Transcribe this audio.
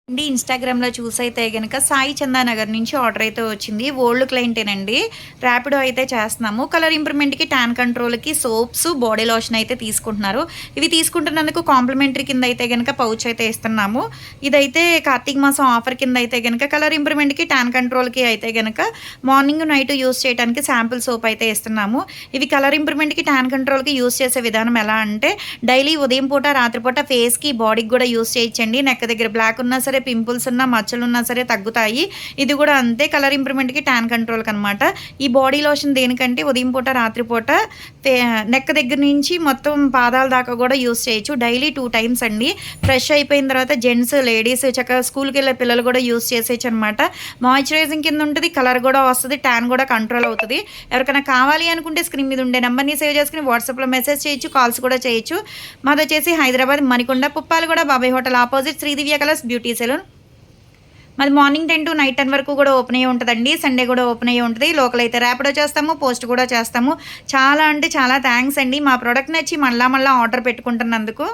అండి ఇన్‌స్టాగ్రామ్‌లో చూసైతే గనక సాయి చందానగర్ నుంచి ఆర్డర్ అయితే వచ్చింది. ఓల్డ్ క్లయింటేనండి. ర్యాపిడో అయితే చేస్తున్నాము. కలర్ ఇంప్రూవ్‌మెంట్‌కి, టాన్ కంట్రోల్‌కి సోప్స్, బాడీ లోషన్ అయితే తీసుకుంటున్నారు. ఇవి తీసుకుంటున్నందుకు కాంప్లిమెంటరీ కింద అయితే గనక పౌచ్ అయితే ఇస్తున్నాము. ఇదైతే కార్తీక మాసం ఆఫర్ కింద అయితే గనక కలర్ ఇంప్రూవ్‌మెంట్‌కి, టాన్ కంట్రోల్‌కి అయితే గనక మార్నింగ్, నైట్ యూజ్ చేయడానికి శాంపుల్ సోప్ అయితే ఇస్తున్నాము. ఇవి కలర్ ఇంప్రూవ్‌మెంట్‌కి, టాన్ కంట్రోల్‌కి యూజ్ చేసే విధానం ఎలా అంటే డైలీ ఉదయం పూట, రాత్రి పూట ఫేస్‌కి, బాడీకి గూడా యూజ్ చేయొచ్చండి. నెక్ దగ్గర బ్లాక్ ఉన్నా సరే, పింపుల్స్ ఉన్నా, మచ్చలున్నా సరే తగ్గుతాయి. ఇది గూడా అంతే కలర్ ఇంప్రూవ్‌మెంట్‌కి, టాన్ కంట్రోల్‌కనమాట. ఈ బాడీ లోషన్ దేనికంటే ఉదయం పూట, రాత్రి పూట ఫే నెక్ దగ్గర నుంచి మొత్తం పాదాల దాకా గూడా యూజ్ చేయొచ్చు. డైలీ 2 టైమ్స్ అండి. ఫ్రెష్ అయిపోయిన తర్వాత జెంట్స్, లేడీస్ చక్కగా స్కూల్‌కెళ్ళే పిల్లలు గూడా యూజ్ చేసేయొచ్చనమాట. మాయిశ్చరైజింగ్ కింద ఉంటది. కలర్ గూడా వస్తది. టాన్ గూడా కంట్రోల్ అవుతది. ఎవరికైనా కావాలి అనుకుంటే స్క్రీన్ మీద ఉండే నంబర్‌ని సేవ్ చేసుకొని వాట్సాప్‌లో మెసేజ్ చేయొచ్చు. కాల్స్ కూడా చేయొచ్చు. మాదొచ్చేసి Hyderabad Manikonda, Puppalaguda, Babai hotel opposite Sridivya colours beauty salon. మాది మార్నింగ్ 10 టు నైట్ 10 వరకు కూడా ఓపెన్ అయ్యి ఉంటదండి. సండే కూడా ఓపెన్ అయ్యి ఉంటది. లోకల్ అయితే ర్యాపిడో చేస్తాము. పోస్ట్ కూడా చేస్తాము. చాలా అంటే చాలా థాంక్స్ అండి. మా ప్రొడక్ట్ నచ్చి మళ్ళా మళ్ళా ఆర్డర్ పెట్టుకుంటున్నందుకు.